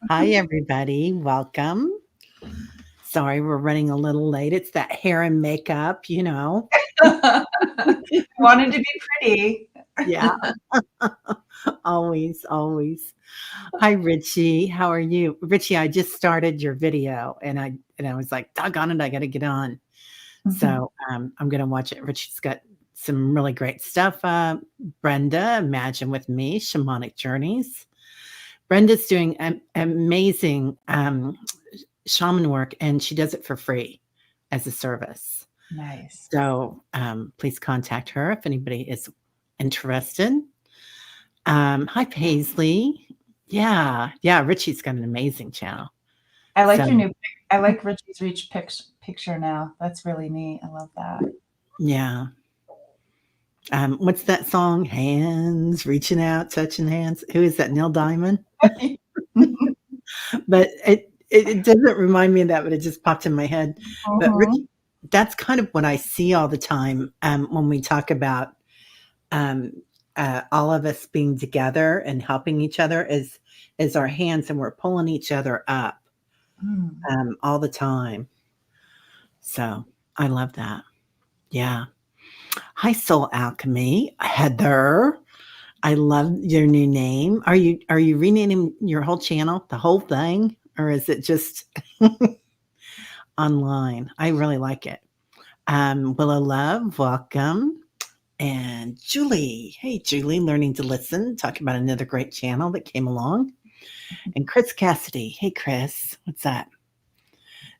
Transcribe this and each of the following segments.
Hi, everybody. Welcome. Sorry, we're running a little late. It's that hair and makeup. Wanted to be pretty. Yeah, always, always. Hi, Richie. How are you? Richie, I just started your video and I was like, doggone it, I gotta get on. So I'm gonna watch it. Richie's got some really great stuff. Brenda, Imagine with Me, Shamanic Journeys. Brenda's doing amazing shaman work, and she does it for free as a service. Nice. So please contact her if anybody is interested. Hi, Paisley. Yeah. Richie's got an amazing channel. I like So your new. I like Richie's Reach picture now. That's really neat. I love that. yeah. What's that song? Hands reaching out, touching hands. Who is that? Neil Diamond. But it doesn't remind me of that, but it just popped in my head. But Mhm. Richie, that's kind of what I see all the time when we talk about um, all of us being together and helping each other is our hands, and we're pulling each other up Mm. all the time. So I love that. Yeah. Hi, Soul Alchemy, Heather. I love your new name. Are you renaming your whole channel, the whole thing, or is it just online? I really like it. Willow Love, welcome. And Julie. Hey, Julie, learning to listen, talking about another great channel that came along. And Chris Cassidy. Hey, Chris, what's that?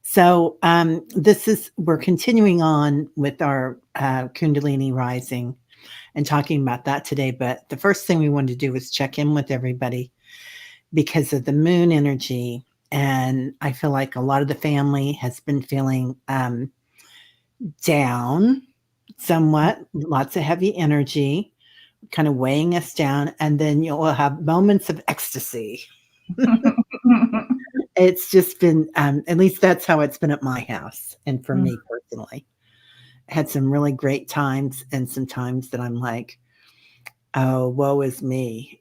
So, we're continuing on with our Kundalini Rising and talking about that today. But the first thing we wanted to do was check in with everybody because of the moon energy. And I feel like a lot of the family has been feeling down somewhat, lots of heavy energy, kind of weighing us down. And then you'll have moments of ecstasy. It's just been, at least that's how it's been at my house. And for me personally, had some really great times and some times that I'm like, oh, woe is me,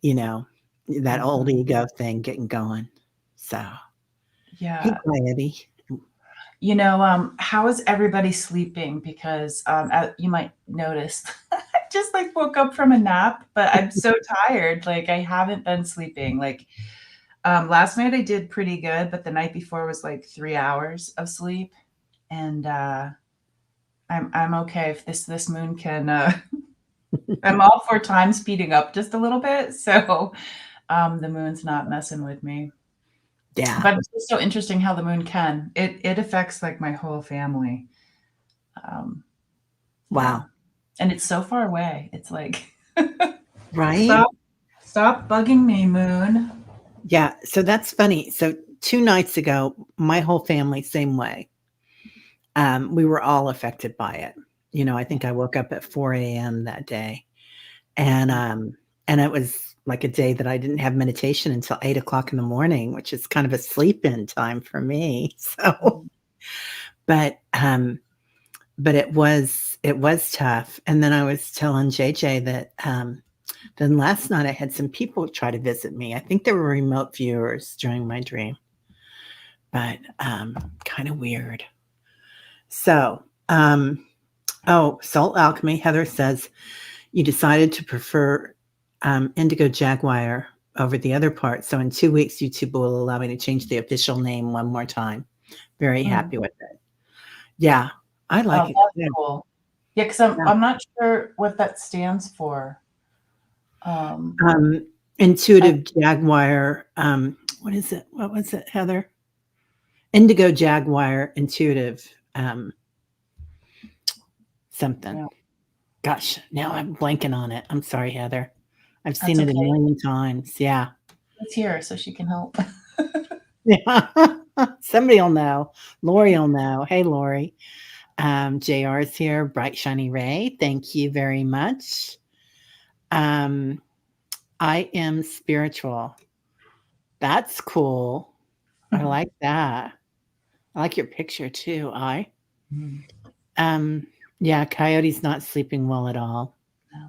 that old ego thing getting going. So, hey, Yeah. Quiety. How is everybody sleeping? Because you might notice, I just like woke up from a nap, but I'm so tired. Like I haven't been sleeping. Like last night I did pretty good, but the night before was like 3 hours of sleep, and I'm okay if this moon can. I'm all for time speeding up just a little bit, so the moon's not messing with me. Yeah. But it's just so interesting how the moon can. It affects like my whole family. Um, yeah, Wow. and it's so far away. It's like Right? stop stop bugging me, moon. Yeah. So that's funny. So 2 nights ago, my whole family, same way. We were all affected by it. I think I woke up at 4 a.m. that day. And and it was like a day that I didn't have meditation until 8 o'clock in the morning, which is kind of a sleep in time for me. So, but but it was tough. And then I was telling JJ that then last night I had some people try to visit me. I think they were remote viewers during my dream, but kind of weird. So, oh, Salt Alchemy, Heather says you decided to prefer Indigo Jaguar over the other part. So in 2 weeks, YouTube will allow me to change the official name one more time. Very Mm. happy with it. Yeah, I like Oh, it. that's Yeah. cool. Yeah, because I'm Yeah. I'm not sure what that stands for. Um, Um, I, Intuitive Jaguar. What is it? What was it, Heather? Indigo Jaguar Intuitive something. yeah, Gosh, now I'm blanking on it. I'm sorry, Heather. I've that's seen it a okay. million times. Yeah. It's here so she can help. Yeah. Somebody will know. Lori will know. Hey, Lori. JR is here. Bright, shiny ray. Thank you very much. Um, I am spiritual. That's cool. I like that. I like your picture too. Mm, Um, yeah, Coyote's not sleeping well at all. no.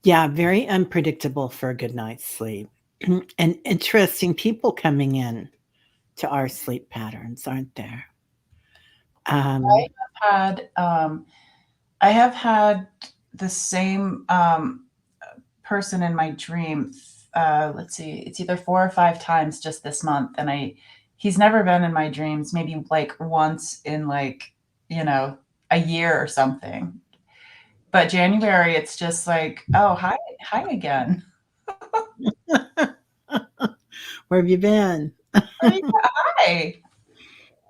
Yeah, very unpredictable for a good night's sleep. And interesting people coming in to our sleep patterns, aren't there? Um, Had I have had the same person in my dream. Let's see, it's either 4 or 5 times just this month, and he's never been in my dreams. Maybe like once in like you know a year or something. But January, it's just like, oh hi again. where have you been? Oh, yeah, hi.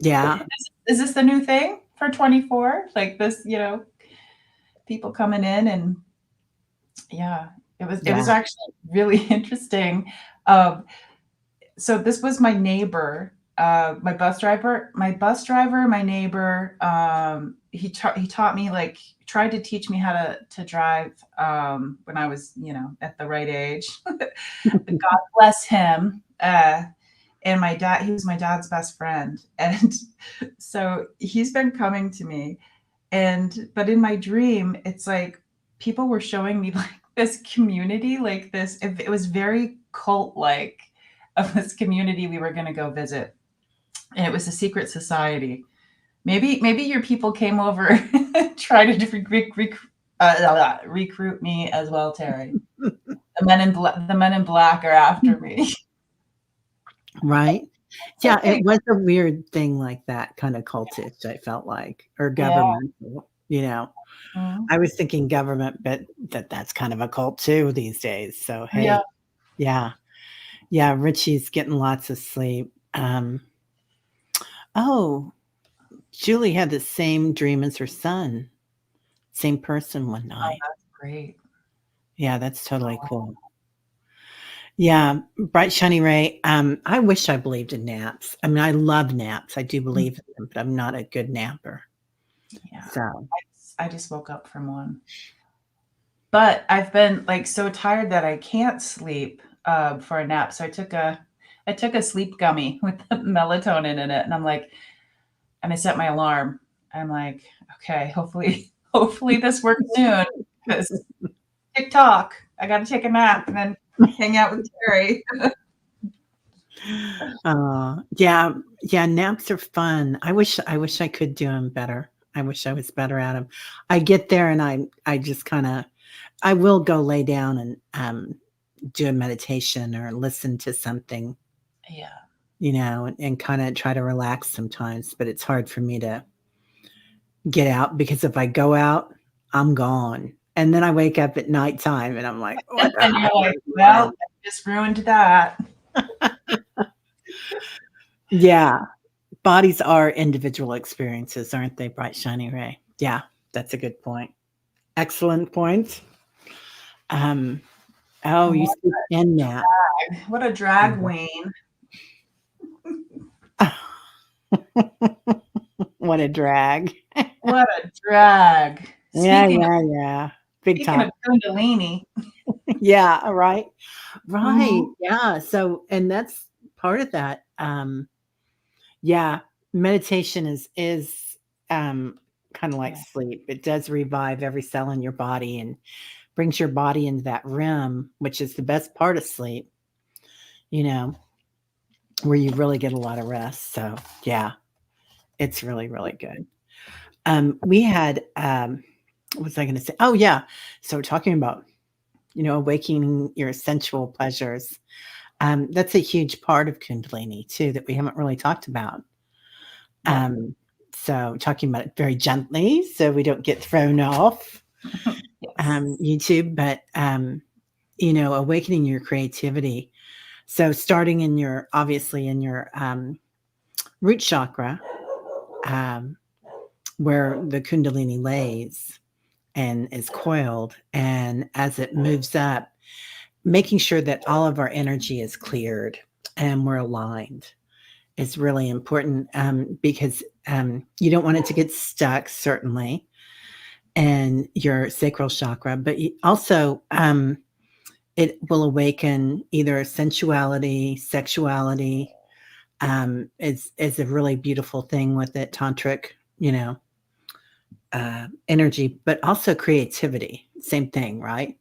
Yeah, Is this the new thing for 24? Like this, people coming in and yeah, it was yeah. actually really interesting. Um, so this was my neighbor, my neighbor. He taught me like tried to teach me how to drive when I was at the right age. God bless him. And my dad, he was my dad's best friend, and so he's been coming to me, but in my dream, it's like people were showing me like this community, like this. It was very cult like of this community we were going to go visit, and it was a secret society. Maybe your people came over and tried to recruit me as well, Terry. The men in black are after me. Right? Yeah, it Okay. was a weird thing like that, kinda cultish, I felt like, or Yeah. governmental, you know? Mhm. I was thinking government, but that's kind of a cult too these days, so Yeah. hey. Yeah. Yeah, Richie's getting lots of sleep. Oh, Julie had the same dream as her son, same person one Oh, night. that's great. Yeah, that's totally cool. Yeah, bright, shiny ray. I wish I believed in naps. I mean, I love naps. I do believe in them, but I'm not a good napper. Yeah. So, I just woke up from one. But I've been, like, so tired that I can't sleep, for a nap, so I took a sleep gummy with the melatonin in it, and I set my alarm. I'm like, "Okay, hopefully hopefully this works soon, 'cause TikTok, I gotta take a nap and then hang out with Terry." yeah, yeah, naps are fun. I wish I could do them better. I wish I was better at them. I get there and I just kinda I will go lay down and, do a meditation or listen to something, Yeah. and kinda try to relax sometimes, but it's hard for me to get out because if I go out, I'm gone. And then I wake up at nighttime and I'm like, "What the And heck you're was like, "Well, going?" I just ruined that." Yeah. Bodies are individual experiences, aren't they, bright, shiny ray? Yeah, that's a good point. Excellent point. Um, oh, you What sleep and nap. what a drag Mhm. Wayne. What a drag. What a drag. Yeah, Speaking yeah, yeah. Big speaking time. of Kundalini. Yeah, right. Right, Mhm. yeah, so and that's part of that, yeah, meditation is, um, kinda like Yeah. sleep. It does revive every cell in your body and brings your body into that REM, which is the best part of sleep, you know, where you really get a lot of rest, so, yeah, it's really, really good. We had, what was I gonna say? Oh, yeah, so talking about, awakening your sensual pleasures, that's a huge part of Kundalini too that we haven't really talked about. Yep. So talking about it very gently so we don't get thrown off, Yes. YouTube, but, awakening your creativity. So starting in your obviously in your, root chakra, um, where the Kundalini lays and is coiled, and as it moves up, making sure that all of our energy is cleared and we're aligned is really important, because, you don't want it to get stuck, certainly, in your sacral chakra, but also, it will awaken either sensuality, sexuality, is a really beautiful thing with it, tantric, energy, but also creativity, same thing, right?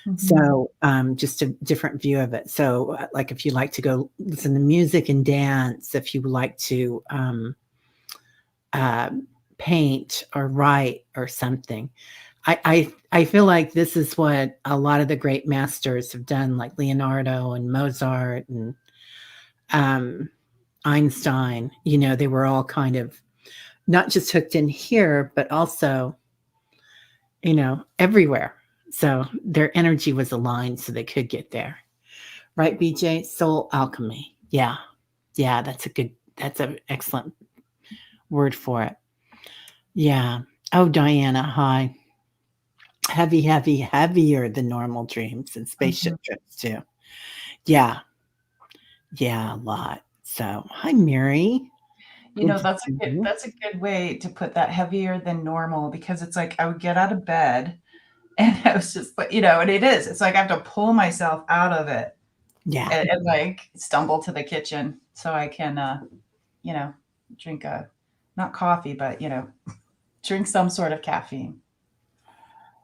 Mhm. So, just a different view of it. So, like, if you like to go listen to music and dance, if you like to, uh, paint or write or something, I feel like this is what a lot of the great masters have done, like Leonardo and Mozart and, um, Einstein. They were all kind of not just hooked in here, but also, everywhere. So their energy was aligned so they could get there. Right, BJ? Soul alchemy. Yeah. Yeah, that's an excellent word for it. Yeah. Oh, Diana, hi. Heavy, heavy, heavier than normal dreams and Mhm. spaceship trips too. Yeah. Yeah, a lot. So, hi, Mary. Good to see you. That's a good way to put that, heavier than normal, because it's like I would get out of bed and I was just like, and it is. It's like I have to pull myself out of it Yeah. and like stumble to the kitchen so I can you know, drink a not coffee, but drink some sort of caffeine.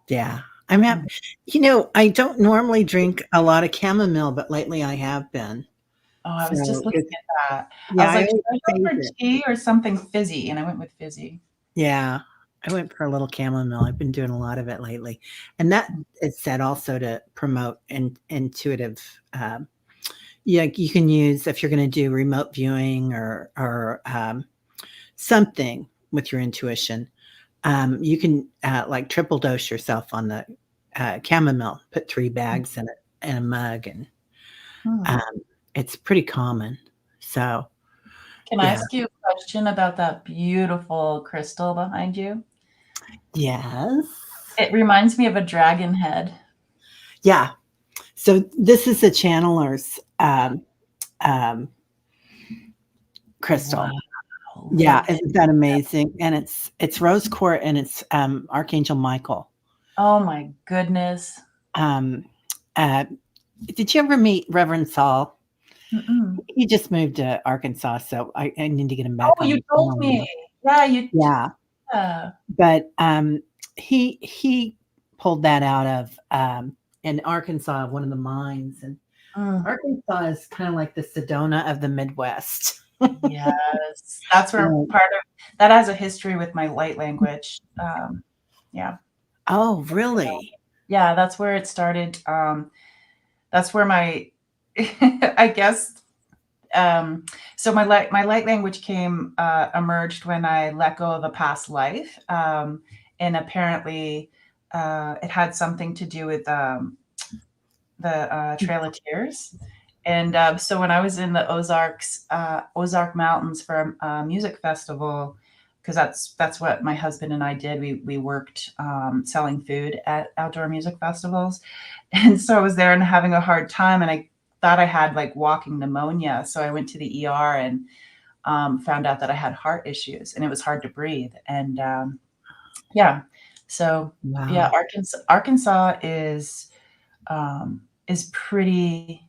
Yeah. I'm hap Mhm. I don't normally drink a lot of chamomile, but lately I have been. Oh, I was just So, looking it's at that. I yeah, was I like, "Should always I go save for it. tea or something fizzy?" And I went with fizzy. Yeah. I went for a little chamomile. I've been doing a lot of it lately. And that Mm. is said also to promote intuitive, yeah, you can use if you're gonna do remote viewing or, something with your intuition, you can, like, triple dose yourself on the, chamomile, put 3 bags in a mug, and, Hmm. um, it's pretty common. So, Can I yeah. ask you a question about that beautiful crystal behind you? Yes. It reminds me of a dragon head. Yeah. So this is a channeler's, um, crystal. Wow, Yeah, look at isn't that amazing? And it's rose quartz and it's, Archangel Michael. oh my goodness. Um, uh, did you ever meet Reverend Saul? Mm-mm. He just moved to Arkansas, so I need to get him back Oh, on you the told phone me. more. Yeah, you Yeah, yeah. but, he pulled that out of, in Arkansas, one of the mines, and Mm, Arkansas is kinda like the Sedona of the Midwest. yes. That's where Um, part of that has a history with my light language. Yeah. oh, really? Yeah, that's where it started. That's where my I guess so my light language came emerged when I let go of a past life, and apparently it had something to do with the Trail of Tears. And so when I was in the Ozark Mountains for a music festival, because that's what my husband and I did. We worked selling food at outdoor music festivals, and so I was there and having a hard time, and I thought I had like walking pneumonia. So I went to the ER and found out that I had heart issues, and it was hard to breathe. And yeah, so yeah, Wow. Arkansas is pretty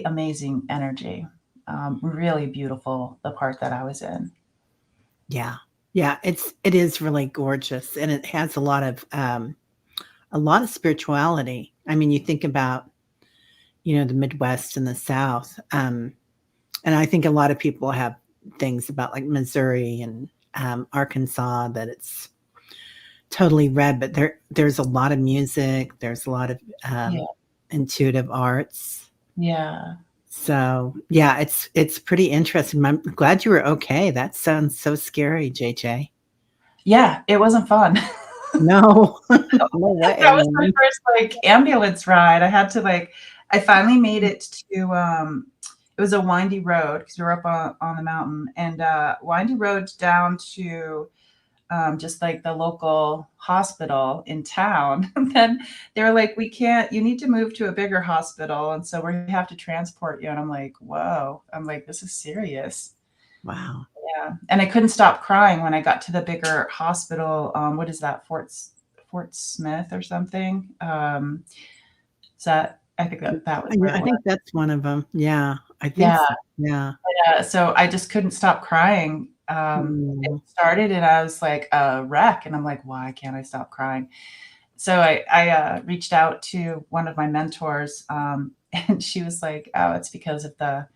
amazing energy. Really beautiful, the part that I was in. Yeah. Yeah, it is really gorgeous, and it has a lot of spirituality. I mean, you think about, the Midwest and the South, and I think a lot of people have things about, like, Missouri and, Arkansas that it's totally red, but there's a lot of music, there's a lot of, Yeah, intuitive arts. yeah, So, yeah, it's pretty interesting. I'm glad you were okay. That sounds so scary, JJ. yeah. It wasn't fun. No. No way, That was my man. first like ambulance ride. I had to like, I finally made it to. It was a windy road because we were up on the mountain, and windy road down to just like the local hospital in town. And then they were like, "We can't. You need to move to a bigger hospital, and so we have to transport you." And I'm like, "Whoa!" I'm like, "This is serious." Wow. Yeah, and I couldn't stop crying when I got to the bigger hospital. What is that, Fort Smith or something? Is that I think that was where I it was. think that's one of them. Yeah, I think Yeah, so. Yeah. yeah. So I just couldn't stop crying. It Mm. started, and I was like a wreck, and I'm like, why can't I stop crying? So I reached out to one of my mentors, and she was like, "Oh, it's because of the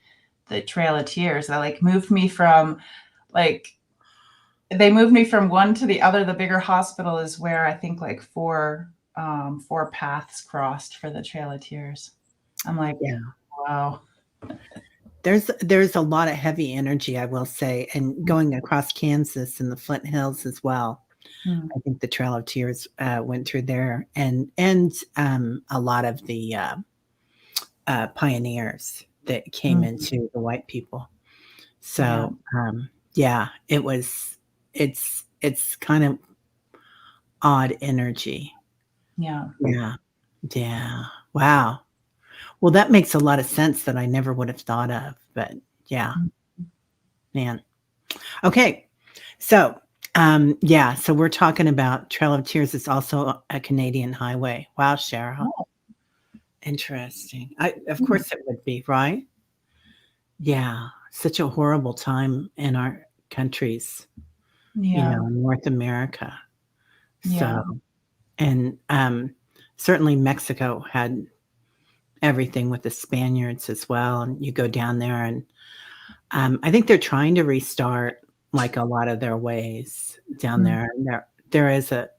Trail of Tears." That like moved me from like they moved me from one to the other. The bigger hospital is where I think like four paths crossed for the Trail of Tears. I'm like, Yeah. wow. There's a lot of heavy energy, I will say, and going across Kansas and the Flint Hills as well. Mm, I think the Trail of Tears, went through there and a lot of the, pioneers that came mm, into the white people. yeah, So, yeah, it's kind of odd energy. yeah. Yeah. Yeah. Wow. Well, that makes a lot of sense that I never would have thought of, but yeah, Mm. man. Okay. So, yeah, so we're talking about Trail of Tears is also a Canadian highway. Wow, Cheryl. Oh, Interesting. Of mm, course it would be, right? Yeah. Such a horrible time in our countries, yeah, in North America. So, yeah. and certainly Mexico had everything with the Spaniards as well. And you go down there, and I think they're trying to restart like a lot of their ways down Mm, there. And there is a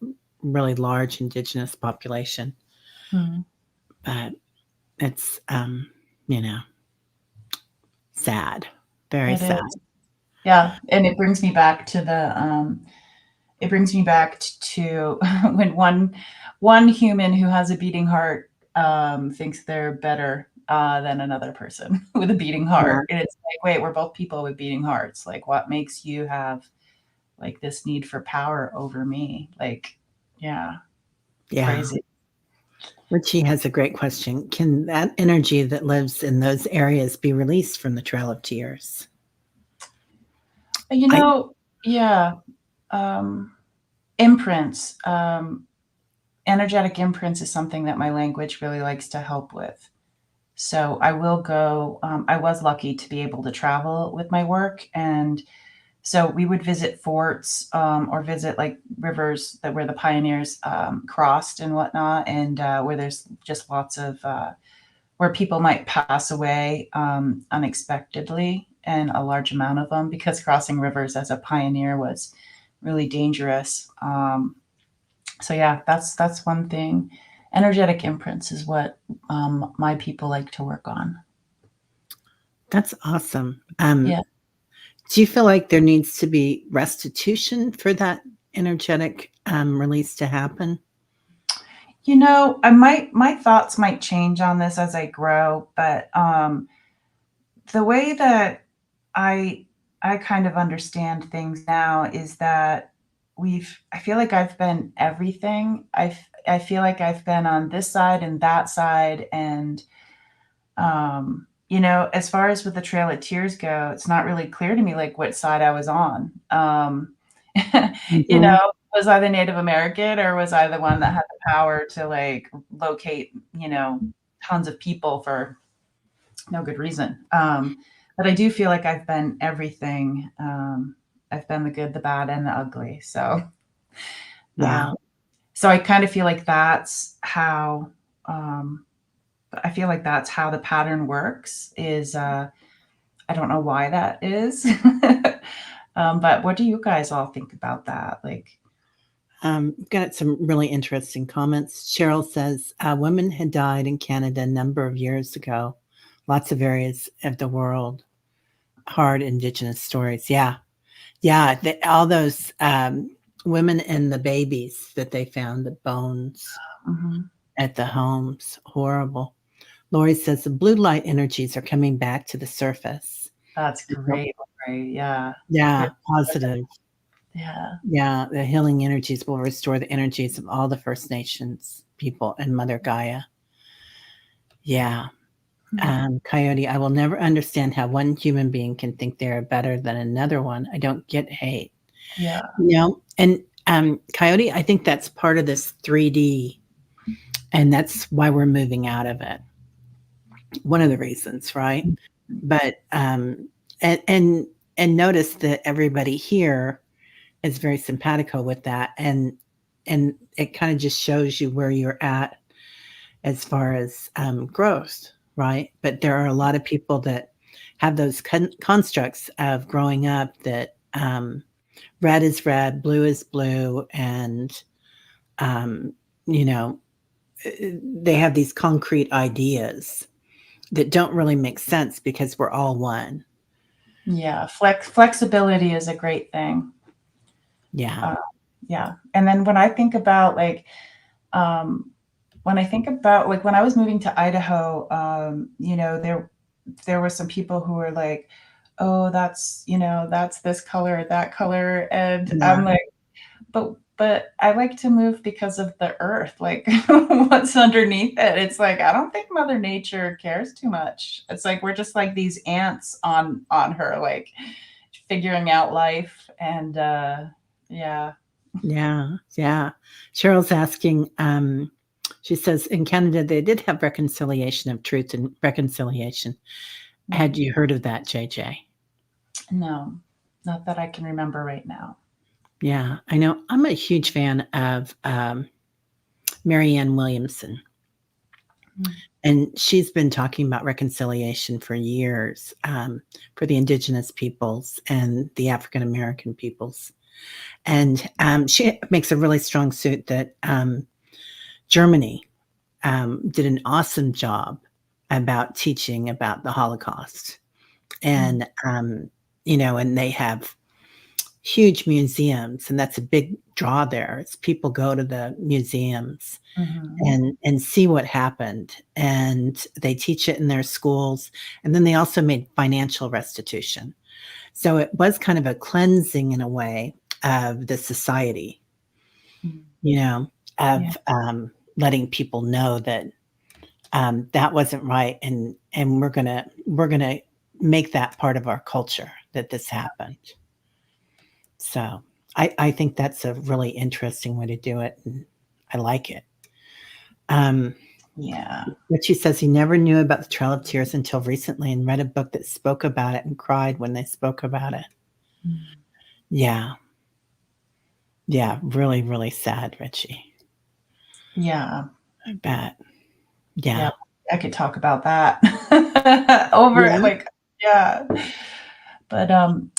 really large indigenous population, mm. but it's you know sad, very It sad. is. Yeah, and it brings me back to it brings me back to when one human who has a beating heart thinks they're better than another person with a beating Yeah, heart. And it's like, wait, we're both people with beating hearts. Like, what makes you have like this need for power over me? Like, yeah, yeah. crazy. Richie has a great question. Can that energy that lives in those areas be released from the Trail of Tears? You I know, yeah, um, imprints. Energetic imprints is something that my language really likes to help with. So I will go. I was lucky to be able to travel with my work, and so we would visit forts or visit like rivers that where the pioneers crossed and whatnot, and where there's just lots of where people might pass away unexpectedly, and a large amount of them because crossing rivers as a pioneer was really dangerous. So yeah, that's one thing. Energetic imprints is what my people like to work on. That's awesome. Yeah. Do you feel like there needs to be restitution for that energetic release to happen? You know, I might my thoughts might change on this as I grow, but the way that I I kind of understand things now is that I feel like I've been everything. I feel like I've been on this side and that side, and as far as with the Trail of Tears go, it's not really clear to me like what side I was on. You Mhm. know, was I the Native American or was I the one that had the power to like locate, tons of people for no good reason? But I do feel like I've been everything. I've been the good, the bad, and the ugly. Yeah, Uh, so I kind of feel like um, I feel like that's how the pattern works. Is I don't know why that is. But what do you guys all think about that? Like, got some really interesting comments. Cheryl says women had died in Canada a number of years ago. Lots of areas of the world, hard Indigenous stories. Yeah, yeah. All those women and the babies that they found, the bones mhm, at the homes, horrible. Lori says the blue light energies are coming back to the surface. that's great, right? Yeah. Yeah, Good. positive. Yeah. Yeah, the healing energies will restore the energies of all the First Nations people and Mother Gaia. Yeah. Mm. Coyote, I will never understand how one human being can think they're better than another one. I don't get hate. Yeah. And Coyote, I think that's part of this 3D, and that's why we're moving out of it. One of the reasons, right? But and and and notice that everybody here is very simpatico with that, and it kind of just shows you where you're at as far as growth, right? But there are a lot of people that have those constructs of growing up that red is red, blue is blue, and um, you know, they have these concrete ideas that don't really make sense because we're all one. Yeah, flexibility is a great thing. Yeah. Uh, yeah, and then um, when I think about like when I was moving to Idaho, there were some people who were like, "Oh, that's this color, that color," and Yeah. I'm like, but I like to move because of the earth, like what's underneath it. It's like I don't think Mother Nature cares too much. It's like we're just like these ants on her, like figuring out life, and yeah. Yeah. Yeah. Cheryl's asking, she says in Canada they did have reconciliation of truth and reconciliation. Had Mm. you heard of that, JJ? No, not that I can remember right now. Yeah, I know. I'm a huge fan of Marianne Williamson, Mm. and she's been talking about reconciliation for years for the indigenous peoples and the African American peoples. And she makes a really strong suit that Germany did an awesome job about teaching about the Holocaust. Mm. And, and they have huge museums, and that's a big draw there. It's people go to the museums Mhm. and see what happened, and they teach it in their schools, and then they also made financial restitution. So it was kind of a cleansing in a way of the society, Mm. you know, Yeah. of letting people know that that wasn't right, and we're gonna make that part of our culture that this happened. So I think that's a really interesting way to do it, and I like it. Um, Yeah. but she says he never knew about the Trail of Tears until recently and read a book that spoke about it and cried when they spoke about it. Mm. Yeah. Yeah. Really, really sad, Richie. Yeah. I bet. Yeah. Yeah. I could talk about that over Yeah. like yeah. But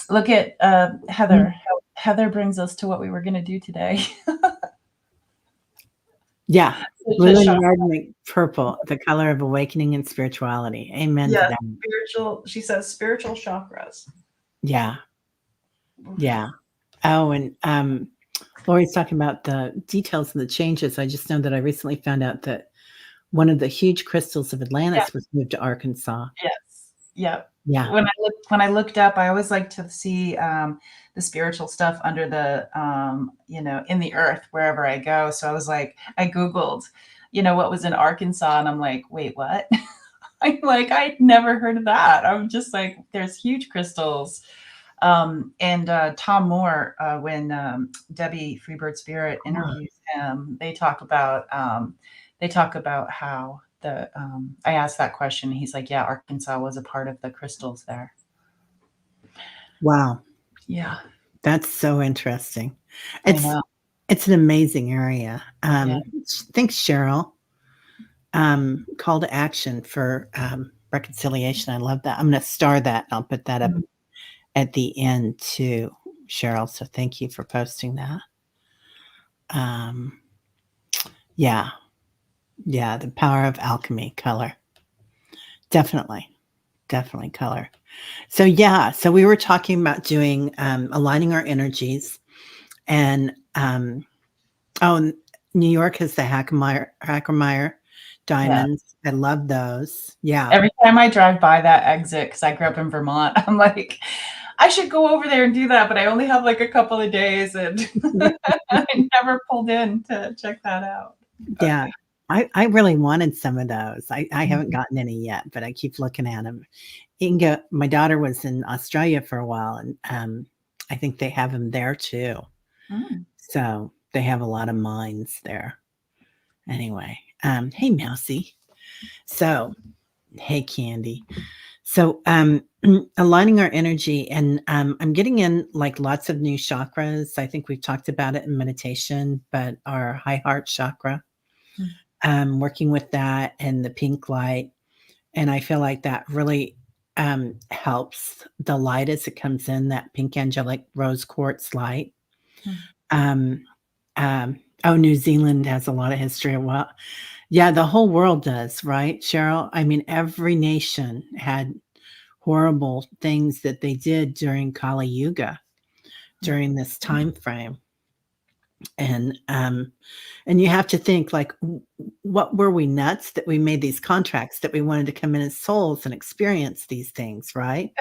look at Mm. Heather. Heather brings us to what we were going to do today. Yeah. The Blue and red chakra. make purple, the color of awakening and spirituality. Amen to Yes, that. spiritual. She says spiritual chakras. Yeah. Oof. Yeah. Oh, and Lori's talking about the details and the changes. I just know that I recently found out that one of the huge crystals of Yeah. Atlantis was moved to Arkansas. Yes. Yep. Yeah. When I looked up, I always like to see the spiritual stuff under the in the earth wherever I go. So I was like, I googled, what was in Arkansas, and I'm like, wait, what? I'm like, I'd never heard of that. I'm just like, there's huge crystals. And Tom Moore, when Debbie Freebird Spirit Oh, interviews him, they talk about how I asked that question. And he's like, yeah, Arkansas was a part of the crystals there. wow. Yeah, That's so interesting. I It's know. it's an amazing area. Yeah. Thanks, Cheryl. Call to action for reconciliation. I love that. I'm going to star that. I'll put that up Mhm. at the end too, Cheryl. So thank you for posting that. Um, yeah, yeah, the power of alchemy, color. Definitely, definitely color. So yeah, so we were talking about doing aligning our energies, and oh, New York has the Hackermeyer Yeah. diamonds. I love those. Yeah, Every time I drive by that exit, because I grew up in Vermont, I'm like, I should go over there and do that, but I only have like a couple of days, and I never pulled in to check that out. But yeah. I really wanted some of those. I haven't Mhm. gotten any yet, but I keep looking at them. You can go. My daughter was in Australia for a while, and I think they have them there too. Mm. So they have a lot of mines there. Anyway, hey Mousy. So hey Candy. So, aligning our energy and, I'm getting in, like, lots of new chakras. I think we've talked about it in meditation, but our high heart chakra, Mm, working with that and the pink light, and I feel like that really, helps the light as it comes in, that pink angelic rose quartz light. mm. Um, oh, New Zealand has a lot of history. Well, yeah, the whole world does, right, Cheryl? I mean, every nation had horrible things that they did during Kali Yuga, during this time frame. And and you have to think like what were we nuts that we made these contracts that we wanted to come in as souls and experience these things, right?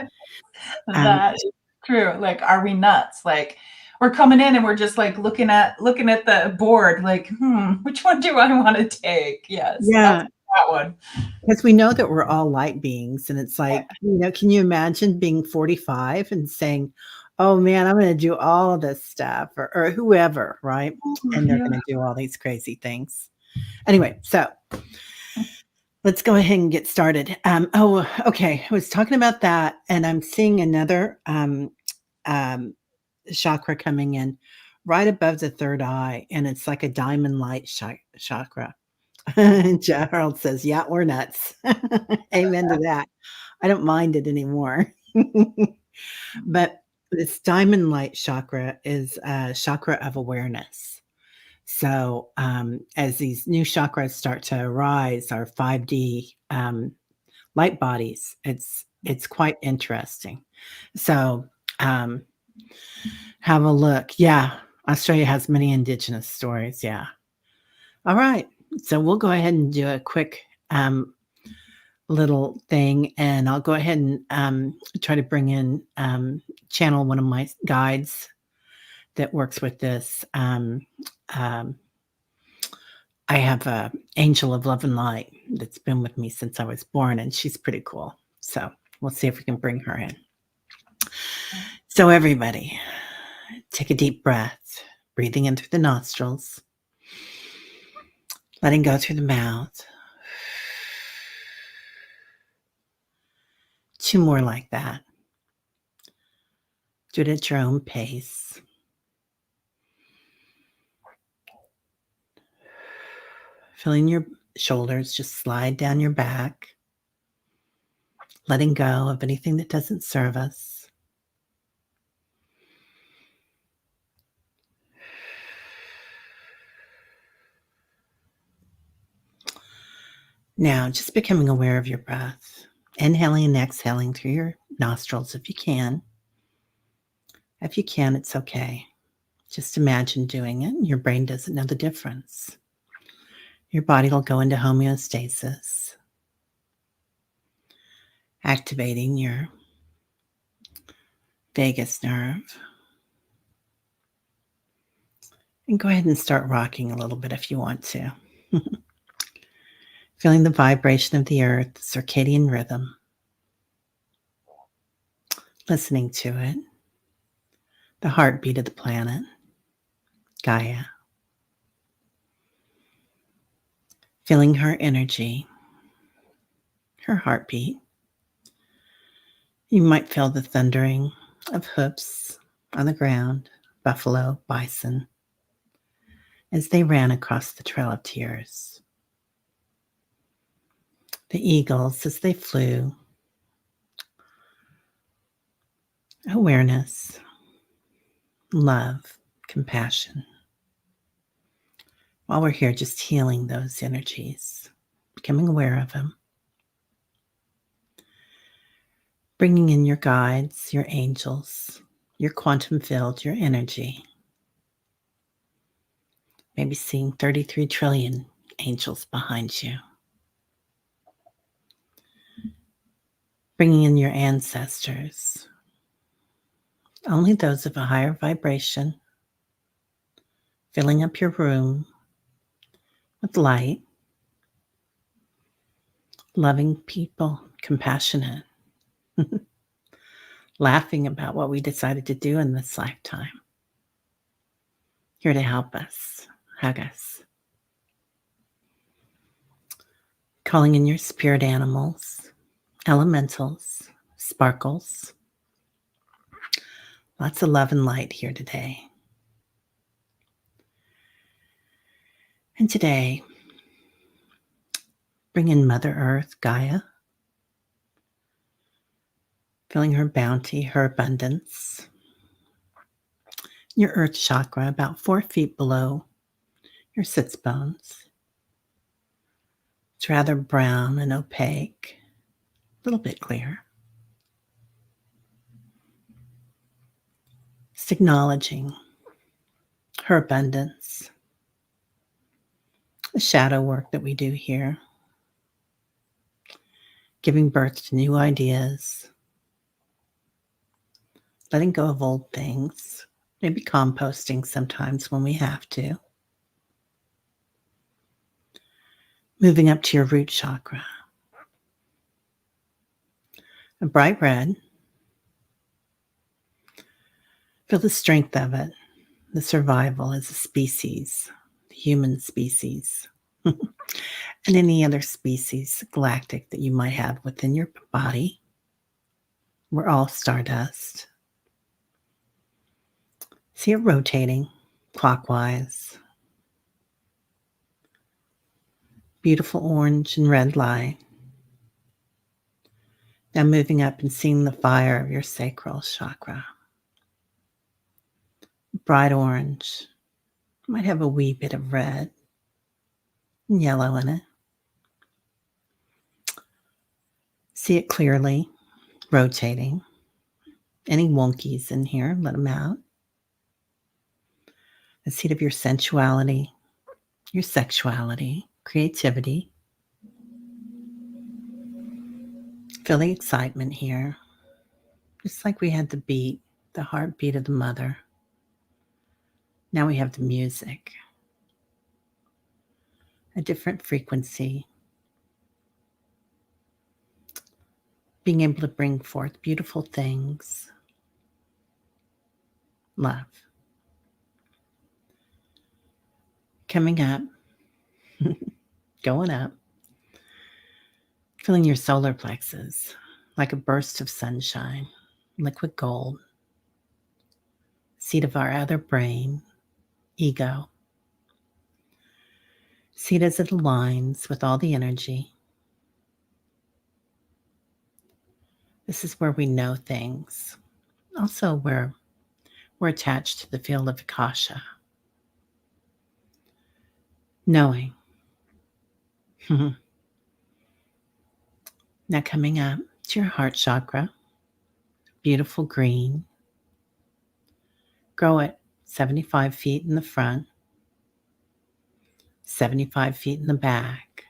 Um That is true. Like, are we nuts? Like, we're coming in and we're just like looking at the board, like, which one do I want to take? Yes, I'll yeah, take that one. because we know that we're all light beings and it's like, can you imagine being 45 and saying, "Oh man, I'm going to do all of this stuff," or whoever, right? And they're Yeah. going to do all these crazy things. Anyway, so let's go ahead and get started. Oh, okay. I was talking about that, and I'm seeing another um, chakra coming in right above the third eye, and it's like a diamond light chakra. And Gerald says, "Yeah, we're nuts." Amen to that. I don't mind it anymore. But this diamond light chakra is a chakra of awareness. So, as these new chakras start to arise, our 5D light bodies, it's quite interesting. So, um, have a look. Yeah, Australia has many indigenous stories. Yeah. All right. So we'll go ahead and do a quick little thing, and I'll go ahead and try to bring in channel one of my guides that works with this. Um, I have a angel of love and light that's been with me since I was born, and she's pretty cool. So we'll see if we can bring her in. So everybody, take a deep breath, breathing in through the nostrils, letting go through the mouth. Two more like that. Do it at your own pace. Feeling your shoulders just slide down your back, letting go of anything that doesn't serve us. Now, just becoming aware of your breath, inhaling and exhaling through your nostrils if you can. If you can, it's okay. Just imagine doing it. Your brain doesn't know the difference. Your body will go into homeostasis, activating your vagus nerve. And go ahead and start rocking a little bit if you want to. Feeling the vibration of the earth, the circadian rhythm, listening to it, the heartbeat of the planet, Gaia. Feeling her energy, her heartbeat. You might feel the thundering of hoofs on the ground, buffalo, bison, as they ran across the Trail of Tears. The eagles as they flew. Awareness, love, compassion. While we're here, just healing those energies, becoming aware of them. Bringing in your guides, your angels, your quantum field, your energy. Maybe seeing 33 trillion angels behind you. Bringing in your ancestors, only those of a higher vibration, filling up your room with light, loving people, compassionate, laughing about what we decided to do in this lifetime. Here to help us, hug us. Calling in your spirit animals, elementals, sparkles. Lots of love and light here today. And today, bring in Mother Earth, Gaia, feeling her bounty, her abundance. Your Earth chakra, about 4 feet below your sits bones. It's rather brown and opaque, a little bit clear. Just acknowledging her abundance, the shadow work that we do here, giving birth to new ideas, letting go of old things, maybe composting sometimes when we have to. Moving up to your root chakra, a bright red. Feel the strength of it, the survival as a species, the human species, and any other species, galactic, that you might have within your body. We're all stardust. See it rotating clockwise. Beautiful orange and red light. Now moving up and seeing the fire of your sacral chakra. Bright orange. Might have a wee bit of red and yellow in it. See it clearly rotating. Any wonkies in here, let them out. The seat of your sensuality, your sexuality, creativity. Feel the excitement here. Just like we had the beat, the heartbeat of the mother. Now we have the music. A different frequency. Being able to bring forth beautiful things. Love. Coming up. Going up. Feeling your solar plexus like a burst of sunshine. Liquid gold. Seat of our other brain. Ego. See it as it aligns with all the energy. This is where we know things. Also where we're attached to the field of Akasha. Knowing. Now coming up to your heart chakra. Beautiful green. Grow it 75 feet in the front. 75 feet in the back.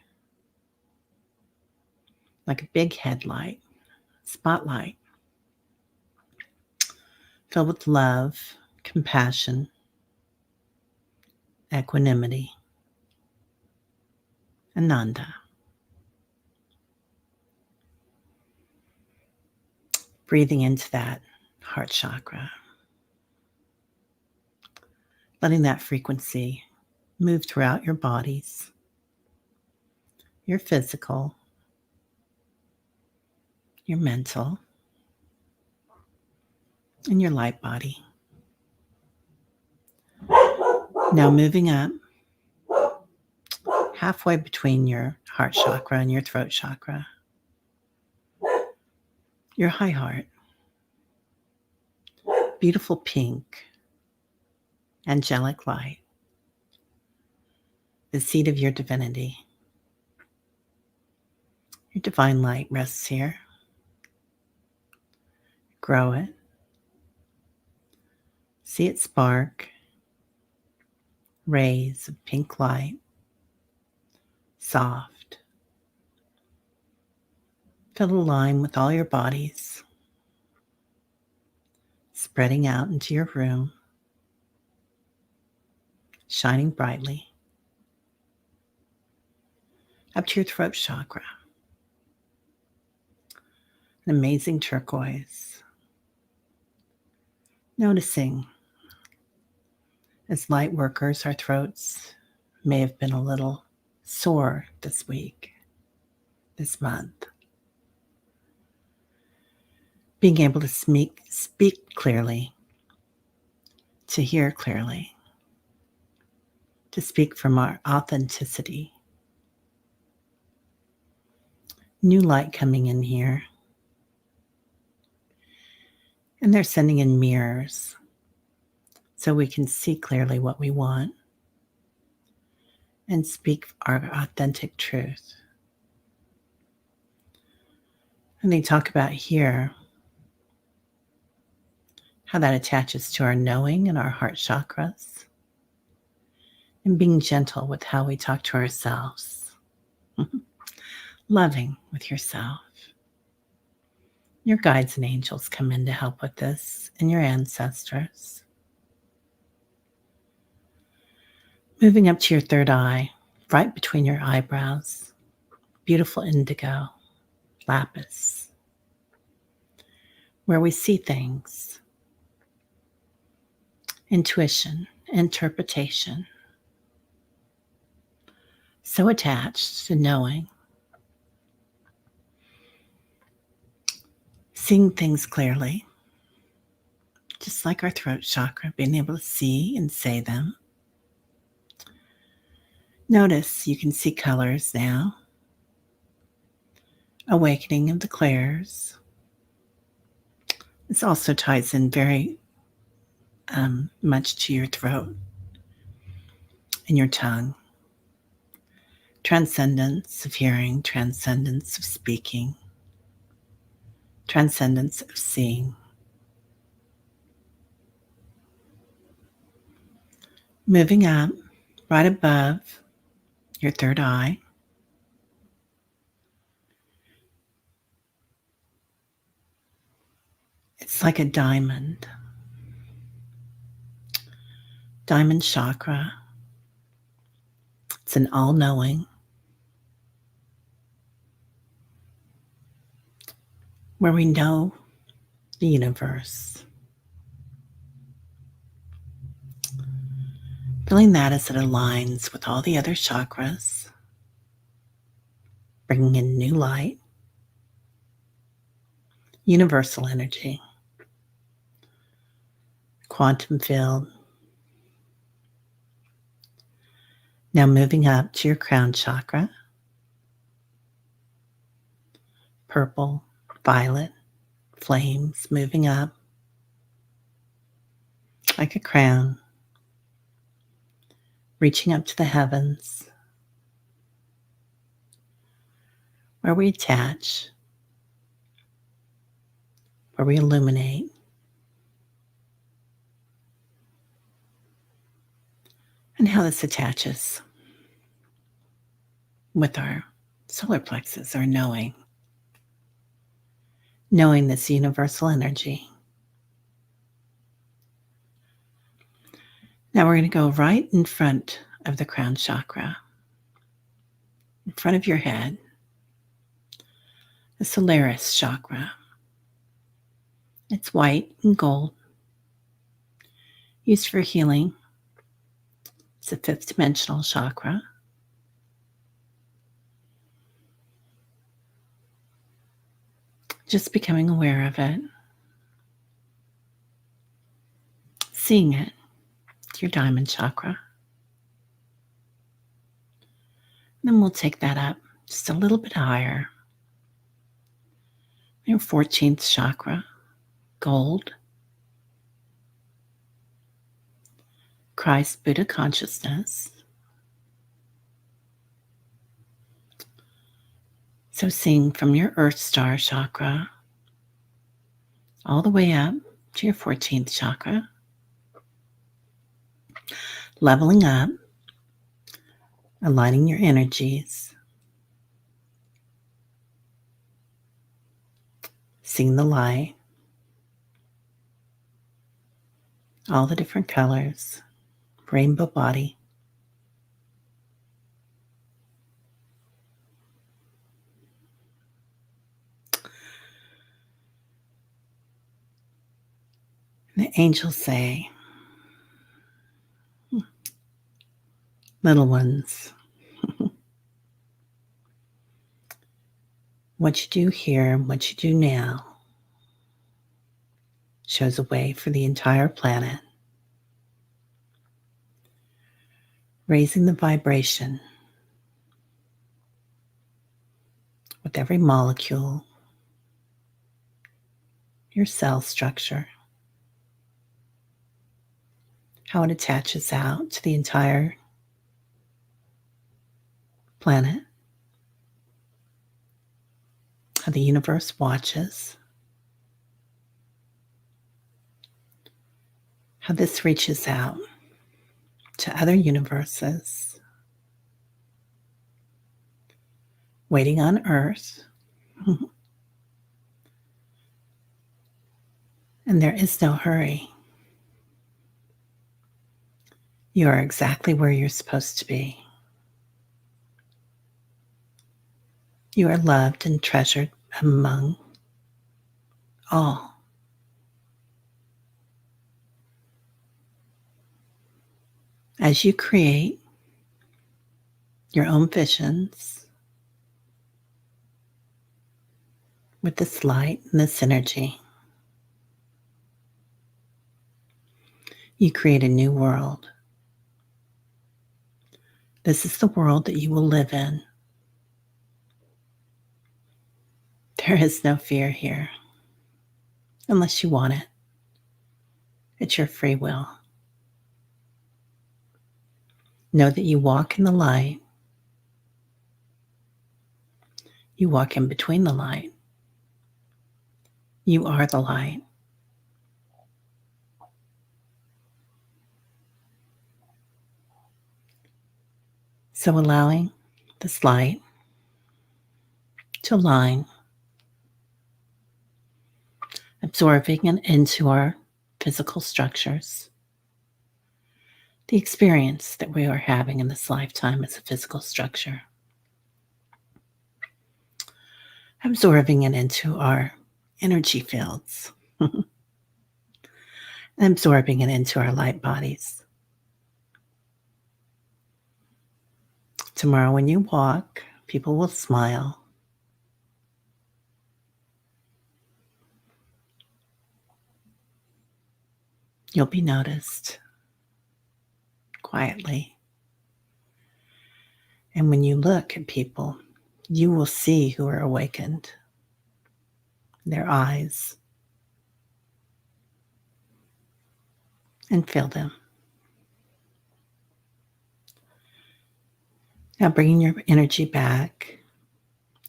Like a big headlight. Spotlight. Filled with love, compassion, equanimity, Ananda. Breathing into that heart chakra. Letting that frequency move throughout your bodies, your physical, your mental, and your light body. Now moving up halfway between your heart chakra and your throat chakra, your high heart, beautiful pink, angelic light, the seat of your divinity. Your divine light rests here. Grow it. See it spark. Rays of pink light. Soft. Feel it align with all your bodies. Spreading out into your room. Shining brightly. Up to your throat chakra. An amazing turquoise. Noticing as light workers, our throats may have been a little sore this week, this month. being able to speak clearly, to hear clearly, to speak from our authenticity. New light coming in here. And they're sending in mirrors so we can see clearly what we want and speak our authentic truth. And they talk about here how that attaches to our knowing and our heart chakras and being gentle with how we talk to ourselves, loving with yourself. Your guides and angels come in to help with this, and your ancestors. Moving up to your third eye, right between your eyebrows, beautiful indigo, lapis, where we see things, intuition, interpretation. So attached to knowing, seeing things clearly, just like our throat chakra, being able to see and say them. Notice you can see colors now, awakening of the clairs. This also ties in very much to your throat and your tongue. Transcendence of hearing, transcendence of speaking, transcendence of seeing. Moving up, right above your third eye, it's like a diamond chakra. It's an all-knowing, where we know the universe. Feeling that as it aligns with all the other chakras, bringing in new light, universal energy, quantum field. Now moving up to your crown chakra, purple, violet, flames moving up like a crown, reaching up to the heavens, where we attach, where we illuminate, and how this attaches with our solar plexus, our knowing this universal energy. Now we're going to go right in front of the crown chakra, in front of your head, the Solaris chakra. It's white and gold, used for healing. It's a fifth dimensional chakra. Just becoming aware of it, seeing it. It's your diamond chakra. And then we'll take that up just a little bit higher. Your 14th chakra, gold. Christ Buddha consciousness. So seeing from your Earth Star chakra all the way up to your 14th chakra, leveling up, aligning your energies, seeing the light, all the different colors, rainbow body. The angels say, little ones, what you do here, what you do now, shows a way for the entire planet, raising the vibration with every molecule, your cell structure, how it attaches out to the entire planet, how the universe watches, how this reaches out to other universes waiting on Earth. And there is no hurry. You are exactly where you're supposed to be. You are loved and treasured among all. As you create your own visions with this light and this energy, you create a new world. This is the world that you will live in. There is no fear here, unless you want it. It's your free will. Know that you walk in the light. You walk in between the light. You are the light. So allowing this light to align, absorbing it into our physical structures. The experience that we are having in this lifetime is a physical structure. Absorbing it into our energy fields. And absorbing it into our light bodies. Tomorrow when you walk, people will smile. You'll be noticed quietly. And when you look at people, you will see who are awakened. Their eyes. And feel them. Now bringing your energy back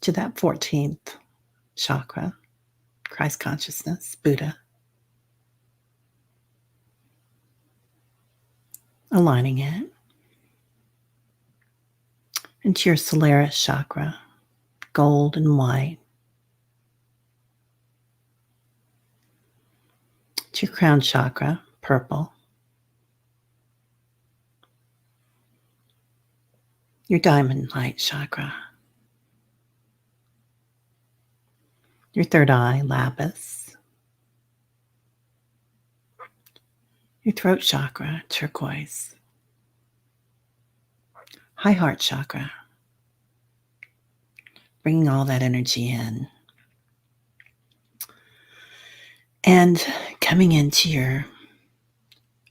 to that 14th chakra, Christ consciousness, Buddha. Aligning it into your Solaris chakra, gold and white. To your crown chakra, purple. Your diamond light chakra. Your third eye, lapis. Your throat chakra, turquoise. High heart chakra. Bringing all that energy in. And coming into your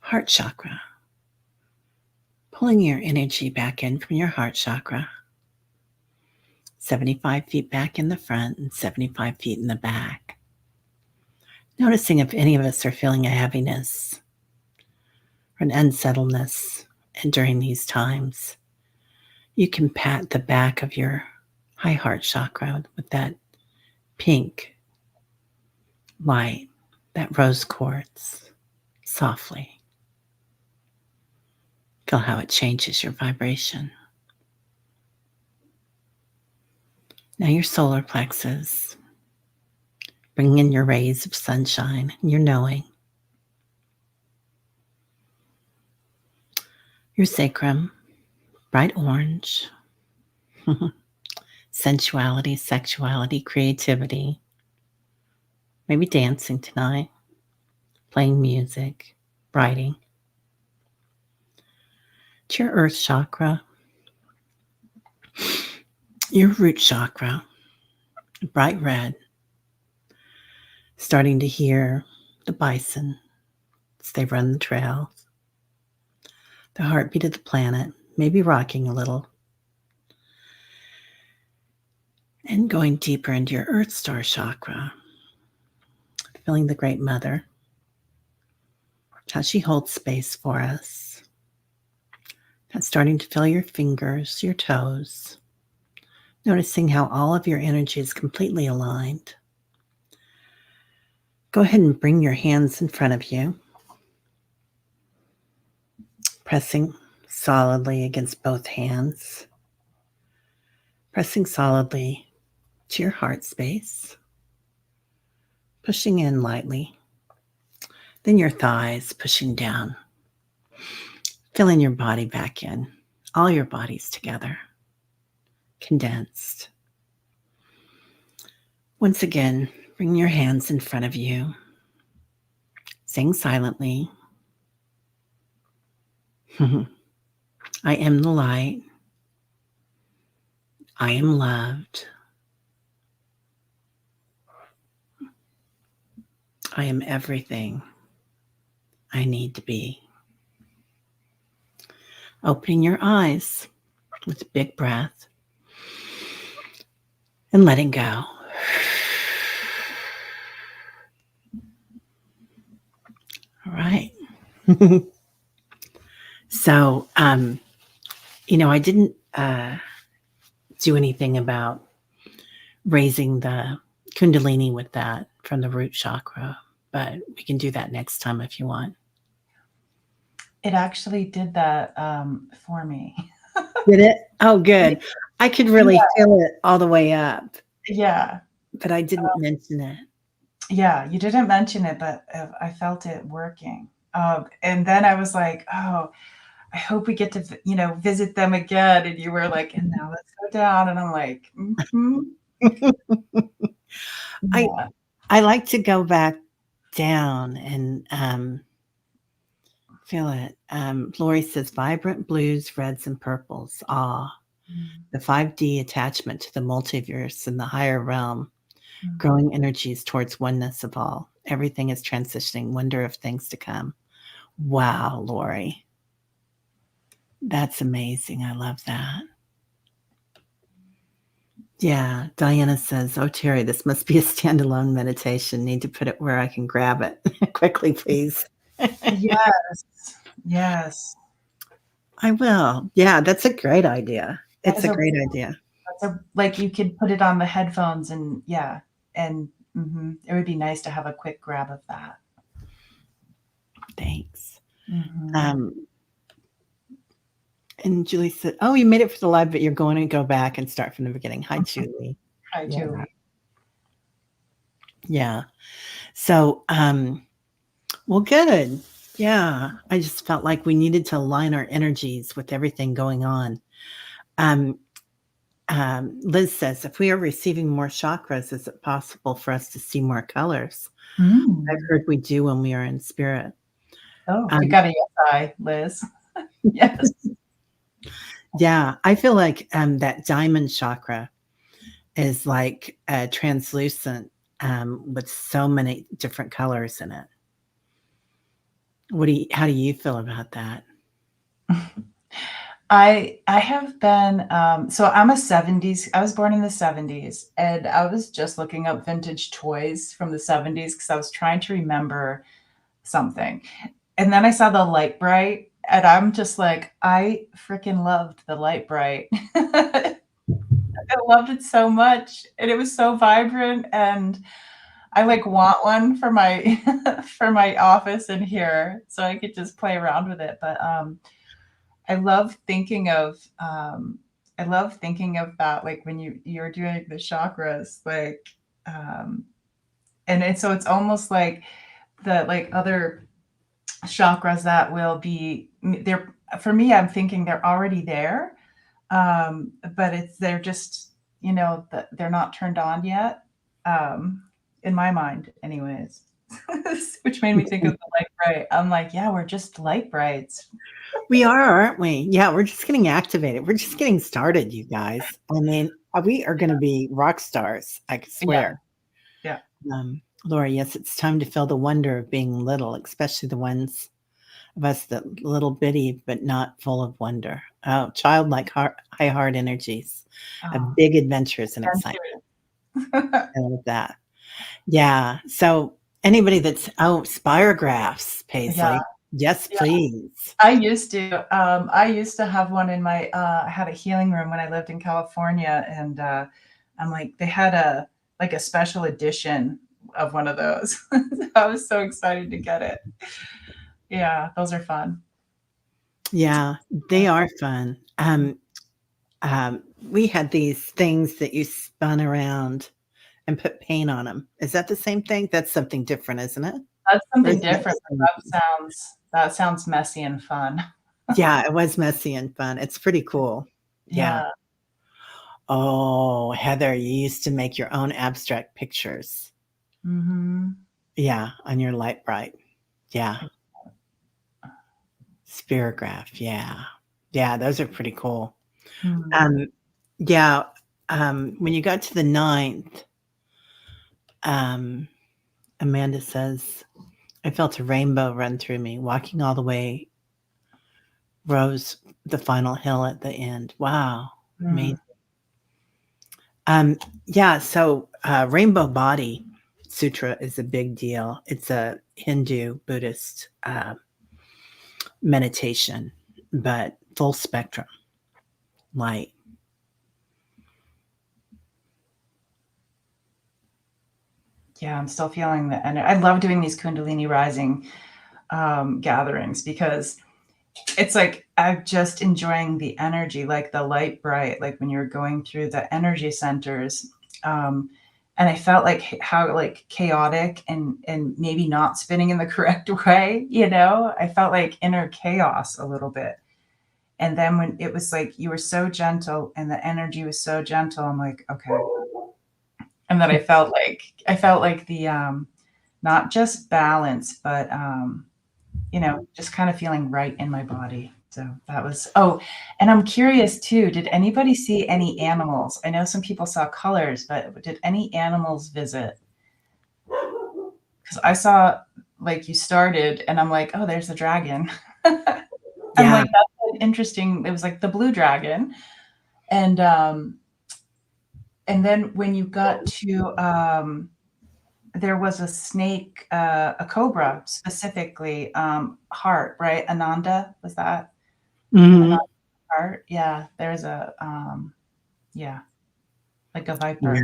heart chakra. Pulling your energy back in from your heart chakra. 75 feet back in the front and 75 feet in the back. Noticing if any of us are feeling a heaviness or an unsettledness and during these times. You can pat the back of your high heart chakra with that pink light, that rose quartz, softly. Feel how it changes your vibration. Now your solar plexus, bringing in your rays of sunshine and your knowing. Your sacrum, bright orange, sensuality, sexuality, creativity, maybe dancing tonight, playing music, writing. To your earth chakra, your root chakra, bright red, starting to hear the bison as they run the trails, the heartbeat of the planet, maybe rocking a little, and going deeper into your Earth Star chakra, feeling the Great Mother, how she holds space for us. And starting to feel your fingers, your toes, noticing how all of your energy is completely aligned. Go ahead and bring your hands in front of you, pressing solidly against both hands, pressing solidly to your heart space, pushing in lightly, then your thighs pushing down, filling your body back in, all your bodies together, condensed. Once again, bring your hands in front of you, saying silently, I am the light. I am loved. I am everything I need to be. Opening your eyes with a big breath and letting go. All right. So, I didn't do anything about raising the Kundalini with that from the root chakra, but we can do that next time if you want. It actually did that for me. Did it? Oh, good. I could really feel it all the way up, Yeah. but I didn't mention it. Yeah, you didn't mention it, but I felt it working. And then I was like, oh, I hope we get to, visit them again. And you were like, and now let's go down. And I'm like, I yeah. I like to go back down and feel it. Lori says vibrant blues, reds, and purples. Ah, the 5D attachment to the multiverse and the higher realm, growing energies towards oneness of all. Everything is transitioning, wonder of things to come. Wow, Lori. That's amazing. I love that. Yeah, Diana says, "Oh, Terry, this must be a standalone meditation. Need to put it where I can grab it quickly, please." Yes. Yes. I will. Yeah, that's a great idea. That It's is a a, great idea. like you could put it on the headphones and it would be nice to have a quick grab of that. Thanks. Mm-hmm. And Julie said, "Oh, you made it for the live, but you're going to go back and start from the beginning." Hi, Julie. Hi, Yeah. Julie. Yeah. So, well, good. Yeah. I just felt like we needed to align our energies with everything going on. Liz says, if we are receiving more chakras, is it possible for us to see more colors? I've heard we do when we are in spirit. Oh, you got a yes, I, Liz. Yes. Yeah. I feel like that diamond chakra is like translucent with so many different colors in it. How do you feel about that? I have been so I'm a 70s. I was born in the 70s, and I was just looking up vintage toys from the 70s because I was trying to remember something. And then I saw the Light Bright, and I'm just like, I freaking loved the Light Bright. I loved it so much, and it was so vibrant, and I like want one for my for my office in here so I could just play around with it. But I love thinking of that, like when you're doing the chakras, like so it's almost like the like other chakras that will be there for me. I'm thinking they're already there, but they're just they're not turned on yet, in my mind, anyways. Which made me think of the light bright. I'm like, yeah, we're just light brights. We are, aren't we? Yeah, we're just getting activated. We're just getting started, you guys. I mean, we are going to be rock stars, I swear. Yeah. Laura, yes, it's time to feel the wonder of being little, especially the ones of us that little bitty but not full of wonder. Oh, childlike heart, high heart energies, Oh, of big adventures and excitement. adventure. I love that. Yeah. So anybody that's spirographs, Yeah, Paisley. Yes, yeah. please. I used to have one in my, I had a healing room when I lived in California, and I'm like, they had like a special edition of one of those. I was so excited to get it. Yeah, those are fun. Yeah, they Yeah. are fun. We had these things that you spun around and put paint on them. Is that the same thing? That's something different, isn't it? That's Or something isn't that the different, but same thing? that sounds messy and fun. Yeah, it was messy and fun. It's pretty cool. Yeah. Yeah. Oh, Heather, you used to make your own abstract pictures. Mhm. Yeah, on your light bright. Yeah. Spirograph. Yeah. Yeah, those are pretty cool. Hmm. Um, yeah, when you got to the ninth, um, Amanda says, I felt a rainbow run through me, walking all the way, rose the final hill at the end. Wow. Amazing. Mm. Yeah, so Rainbow Body Sutra is a big deal. It's a Hindu Buddhist meditation, but full spectrum light. Yeah, I'm still feeling the energy. I love doing these Kundalini Rising gatherings because it's like I'm just enjoying the energy, like the light bright, like when you're going through the energy centers. Um, and I felt like how like chaotic and maybe not spinning in the correct way, you know? I felt like inner chaos a little bit. And then when it was like you were so gentle and the energy was so gentle, I'm like, okay. And then I felt like the not just balance, but you know, just kind of feeling right in my body. So that was, oh, and I'm curious too, did anybody see any animals? I know some people saw colors, but did any animals visit? Because I saw like you started and I'm like, oh, there's a dragon. I'm Yeah. like, that's interesting. It was like the blue dragon. And um, and then when you got to there was a snake, a cobra specifically, heart, right? Ananda, was that Hmm. Ananda heart? Yeah, there's a yeah, like a viper. Yeah.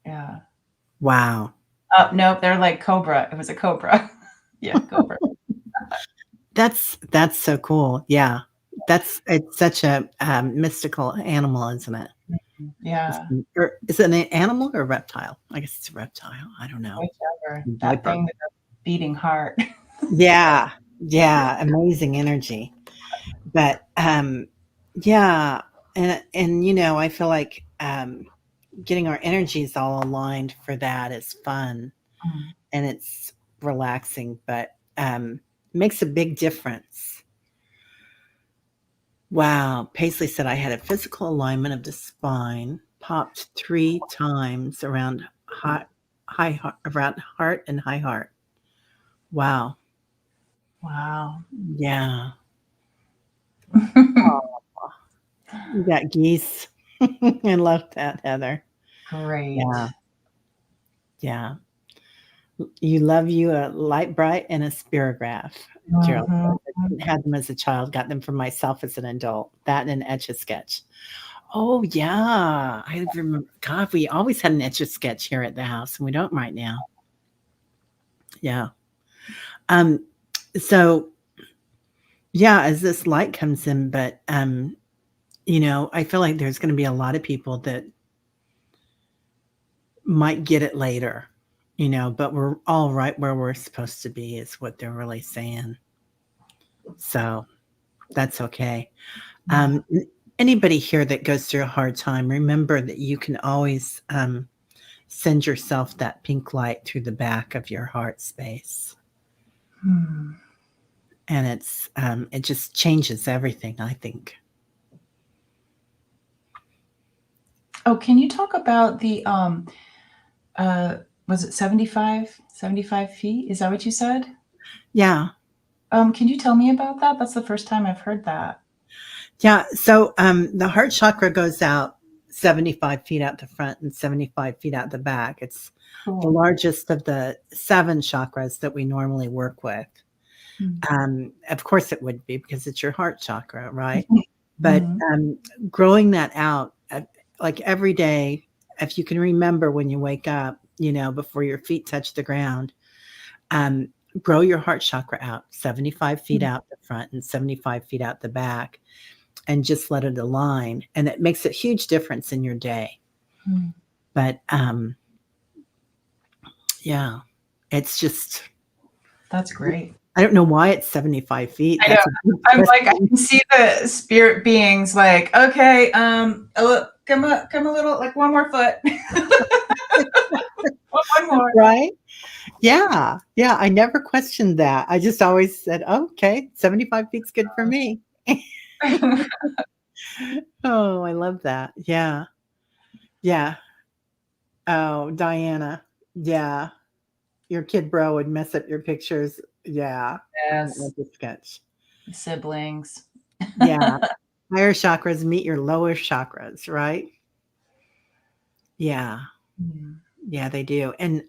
Yeah. Wow. Nope, they're like cobra. It was a cobra. Yeah, cobra. That's so cool. Yeah. That's it's such a mystical animal, isn't it? Yeah, Or is it an animal or a reptile? I guess it's a reptile. I don't know. whichever. That Viper. thing with the beating heart. Yeah. Yeah. Amazing energy. But yeah, and I feel like getting our energies all aligned for that is fun Mm, and it's relaxing, but makes a big difference. Wow. Paisley said I had a physical alignment of the spine, popped 3 times around around heart and high heart. Wow. wow. Yeah. You got geese. I love that, Heather. Great. Yeah. Yeah. You love you a light bright and a spirograph, Gerald Mhm. says. I didn't have them as a child, got them for myself as an adult. That and an Etch-a-Sketch. Oh, yeah. I remember God, we always had an Etch-a-Sketch here at the house, and we don't right now. Yeah. Um, so, yeah, as this light comes in, but, I feel like there's gonna be a lot of people that might get it later, but we're all right where we're supposed to be is what they're really saying. So, that's okay. Yeah. Anybody here that goes through a hard time, remember that you can always send yourself that pink light through the back of your heart space, Hmm. and it just changes everything. I think. Oh, can you talk about the Was it 75 feet? Is that what you said? Yeah. Can you tell me about that? That's the first time I've heard that. Yeah. So the heart chakra goes out 75 feet out the front and 75 feet out the back. It's the Cool. largest of the 7 chakras that we normally work with. Mm. Of course, it would be because it's your heart chakra, right? But Mhm. growing that out, like every day, if you can remember when you wake up, before your feet touch the ground, um, grow your heart chakra out 75 feet Mm. out the front and 75 feet out the back, and just let it align. And it makes a huge difference in your day. Mm. But yeah, it's just, That's great. I don't know why it's 75 feet. I know. That's a good I'm like, I question. can see the spirit beings like, okay, come a little, like one more foot. One more. Right? Yeah. Yeah. I never questioned that. I just always said, oh, okay, 75 feet's good for me. Oh, I love that. Yeah. Yeah. Oh, Diana. Yeah. Your kid bro would mess up your pictures. Yeah. I don't Yes. like the sketch. Siblings. Yeah. Higher chakras meet your lower chakras, right? Yeah. Mm. Yeah, they do. And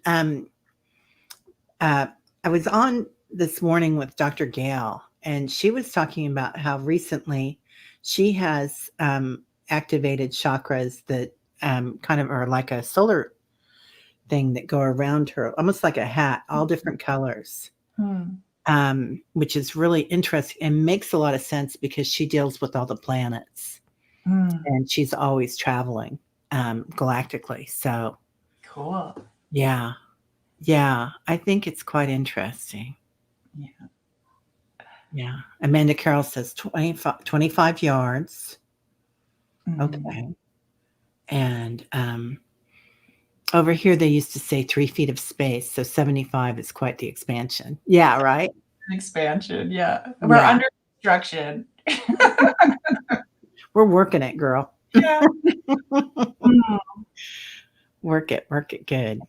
uh, I was on this morning with Dr. Gail, and she was talking about how recently she has activated chakras that kind of are like a solar thing that go around her, almost like a hat, all different colors, Hmm. which is really interesting and makes a lot of sense because she deals with all the planets Mm. and she's always traveling galactically. So, Cool. yeah, yeah, I think it's quite interesting. Yeah. Yeah. Amanda Carroll says 25 yards. Mm. Okay. And over here, they used to say 3 feet of space. So 75 is quite the expansion. Yeah, right? An expansion. Yeah. We're Yeah. under construction. We're working it, girl. Yeah. Mm. Work it good.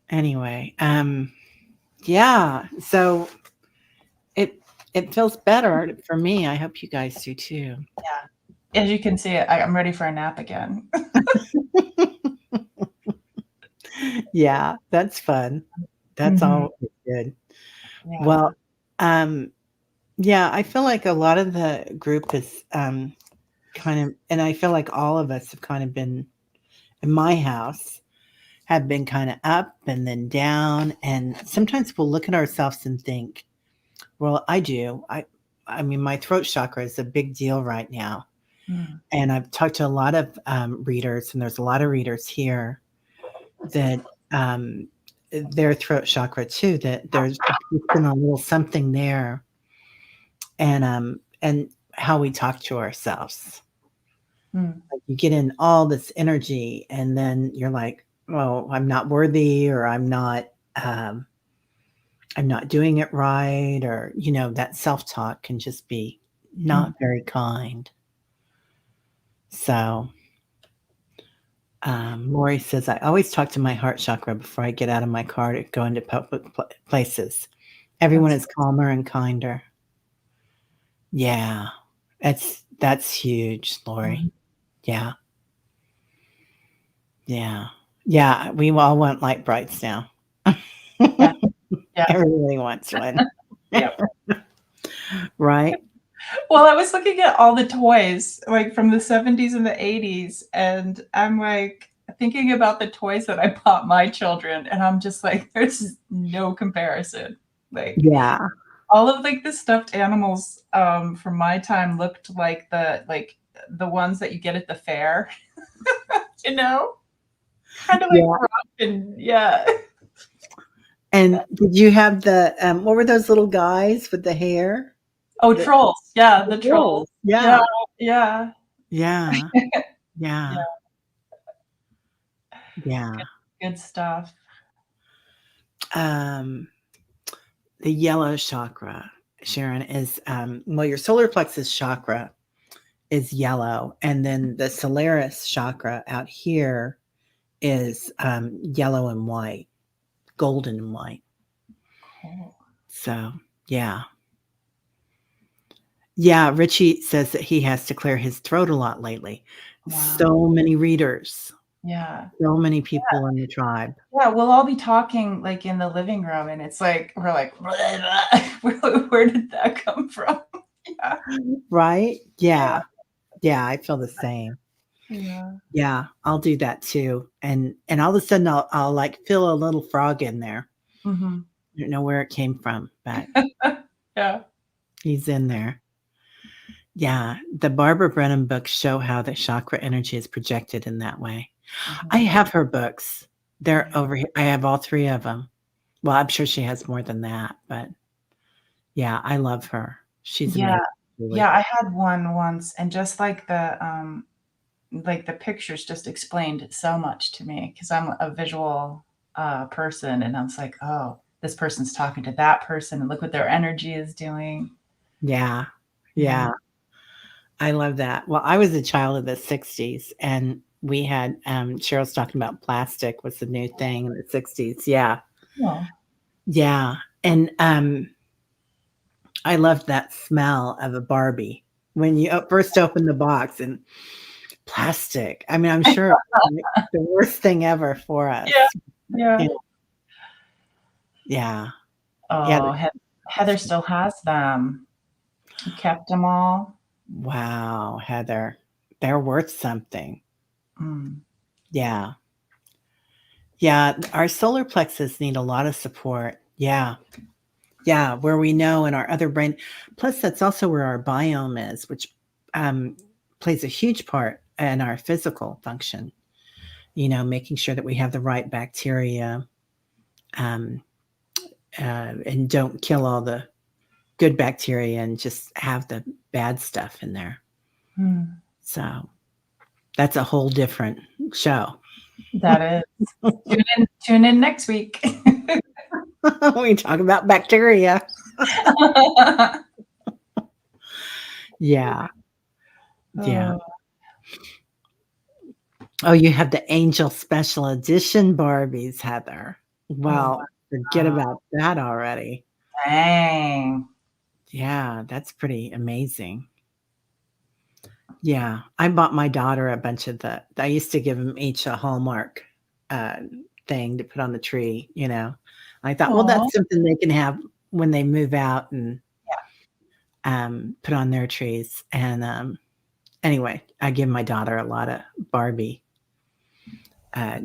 Anyway, yeah. So it it feels better for me. I hope you guys do too. Yeah. As you can see, I'm ready for a nap again. Yeah, that's fun. That's Mhm. all good. Yeah. Well, um, yeah, I feel like a lot of the group is kind of, and I feel like all of us have kind of been in my house, have been kind of up and then down. And sometimes we'll look at ourselves and think, well, I do. I mean, my throat chakra is a big deal right now. Mm. And I've talked to a lot of readers, and there's a lot of readers here that their throat chakra too, that there's been a little something there, and how we talk to ourselves. Mm. Like you get in all this energy and then you're like, "Oh, I'm not worthy," or um, I'm not doing it right," or that self-talk can just be Mm. not very kind. So, Lori says, "I always talk to my heart chakra before I get out of my car to go into public places. Everyone That's is calmer and kinder." Yeah. That's huge, Lori. mhm. Yeah. Yeah. Yeah, we all want light brights now. Yeah. Yeah. Everybody wants one. Yeah. Right? Well, I was looking at all the toys, like, from the '70s and the '80s, and I'm, like, thinking about the toys that I bought my children, and I'm just like, "There's no comparison." Like, Yeah. all of, like, the stuffed animals, from my time looked like, the ones that you get at the fair, you know? Kinda, like, Yeah. rough and yeah. And did you have what were those little guys with the hair? Oh, The trolls. Yeah, the the trolls. trolls. Yeah, Yeah. yeah. Yeah. Yeah, Yeah. Yeah. good good stuff. Um, the yellow chakra, Sharon, is well, your solar plexus chakra is yellow, and then the Solaris chakra out here is yellow and white, golden and white. Cool. So, yeah. Yeah, Richie says that he has to clear his throat a lot lately. Wow. So many readers, Yeah. so many people in the tribe. Yeah, we'll all be talking, like, in the living room, and it's like we're like, Where did that come from?" Yeah. Right? Yeah. Yeah. Yeah, I feel the same. Yeah. Yeah, I'll do that too. And all of a sudden I'll like feel a little frog in there. Mhm. I don't know where it came from, but Yeah. he's in there. Yeah, the Barbara Brennan books show how the chakra energy is projected in that way. I Mhm. have her books. They're Yeah. over here. I have all 3 of them. Well, I'm sure she has more than that, but yeah, I love her. She's Yeah. amazing, Yeah, Julie. I had one once, and just like the pictures just explained so much to me because I'm a visual person, and I was like, oh, this person's talking to that person, and look what their energy is doing. Yeah. Yeah. Yeah, I love that. Well, I was a child of the '60s, and we had, Cheryl's talking about plastic was the new thing in the '60s. Yeah. Well, Yeah, and, I loved that smell of a Barbie when you first open the box and plastic. I mean, I'm sure it was like the worst thing ever for yeah, us. yeah. Yeah, yeah, yeah. Oh, Heather still has them. He kept them all. Wow, Heather, they're worth something. Mm. Yeah, yeah. Our solar plexus need a lot of support. Yeah, yeah. Where we know in our other brain, plus that's also where our biome is, which um, plays a huge part in our physical function. Making sure that we have the right bacteria, um, and don't kill all the good bacteria and just have the bad stuff in there. Mm. So that's a whole different show. That is. Tune in next week. We talk about bacteria. Yeah. Yeah. Oh, Oh, you have the Angel Special Edition Barbies, Heather. oh, Well, forget wow. about that already. Dang. Yeah, that's pretty amazing. Yeah, I bought my daughter a bunch of I used to give them each a Hallmark, uh, thing to put on the tree. I thought, well, Aw. that's something they can have when they move out and, Yeah. put on their trees, and, anyway, I give my daughter a lot of Barbie,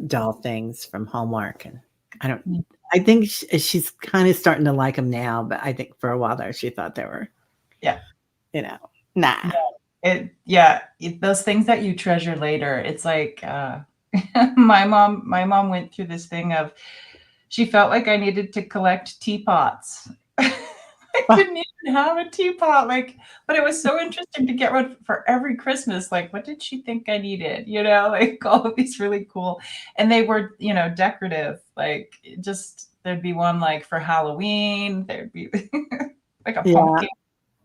doll things from Hallmark, and I don't Mm. I think she's kinda starting to like them now, but I think for a while there, she thought they were, Yeah. you know, nah. Those things that you treasure later, it's like, my mom went through this thing of she felt like I needed to collect teapots. I didn't even have a teapot, like, but it was so interesting to get one for every Christmas, like, what did she think I needed? Like, all of these really cool, and they were, decorative, like, just there'd be one, like, for Halloween, there'd be like a Yeah. pumpkin.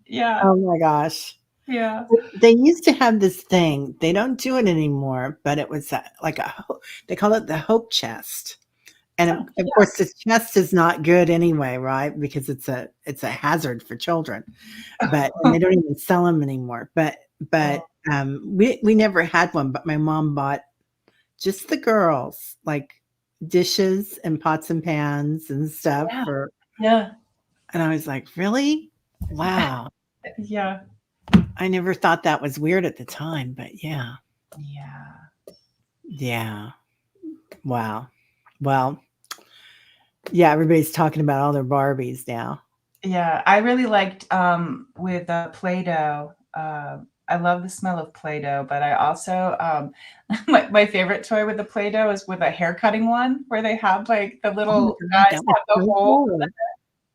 Yeah, Oh my gosh. yeah. They used to have this thing, they don't do it anymore, but it was, like they call it the hope chest, and Oh, of yeah. course, the chest is not good anyway, right? Because it's a hazard for children, and they don't even sell them anymore, but, Oh, we never had one, but my mom bought just the girls, like, dishes and pots and pans and stuff yeah, for yeah, and I was like, "Really? Wow." yeah, I never thought that was weird at the time, but yeah. yeah, Yeah. Wow. Well, yeah, everybody's talking about all their Barbies now. yeah. I really liked, with, Play-Doh, I love the smell of Play-Doh, but I also, my favorite toy with the Play-Doh is with a hair cutting one where they have, like, the Oh my little god, guys that was have the so hole. cool.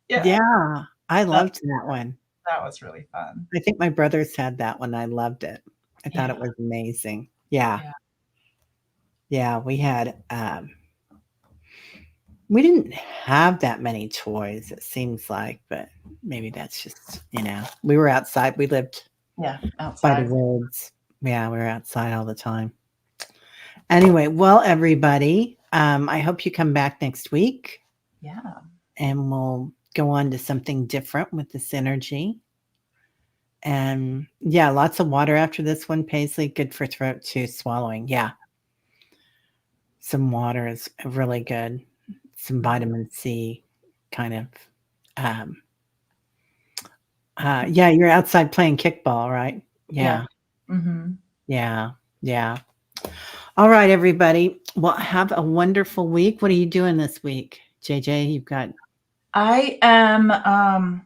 Yeah, Yeah, I that loved that one. that was really fun. I think my brothers had that one, I loved it. I thought Yeah, it was amazing. Yeah, yeah, yeah, we didn't have that many toys, it seems like, but maybe that's just, we were outside, we lived yeah, by the outside. woods. Yeah, we were outside all the time. Anyway, well, everybody, I hope you come back next week Yeah. and we'll go on to something different with this energy. And yeah, lots of water after this one, Paisley. Good for throat too, swallowing. Yeah. Some water is really good. Some vitamin C kind of. Um, yeah, you're outside playing kickball, right? Yeah. Yeah. Mhm. Yeah. Yeah. All right, everybody. Well, have a wonderful week. What are you doing this week? JJ, you've got. I am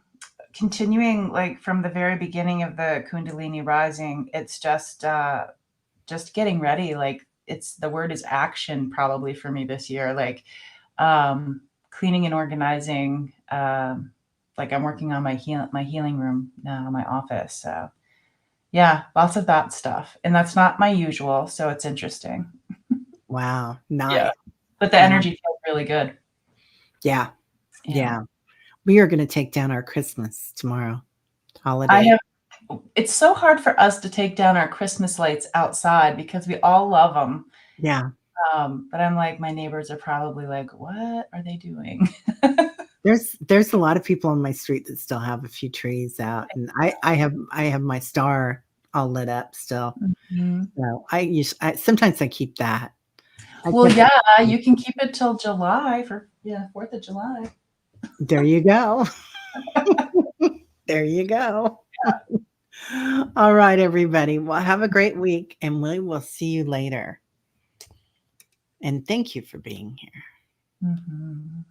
continuing like from the very beginning of the Kundalini Rising. It's just getting ready. Like it's the word is action probably for me this year. Like cleaning and organizing. Like I'm working on my healing room now, my office. So yeah, lots of that stuff. And that's not my usual, so it's interesting. Wow, Yeah. nice. But the Nice. energy feels really good. Yeah. Yeah. Yeah. We are gonna take down our Christmas tomorrow, I holiday. have it's so hard for us to take down our Christmas lights outside because we all love them. Yeah. But I'm like, my neighbors are probably like, "What are they doing?" There's a lot of people on my street that still have a few trees out, and I have my star all lit up still. Mhm. So sometimes I keep that. I Well, kept yeah, you can keep it till July for yeah, 4th of July. There you go. There you go. All right, everybody. Well, have a great week, and we will see you later. And thank you for being here. Mhm.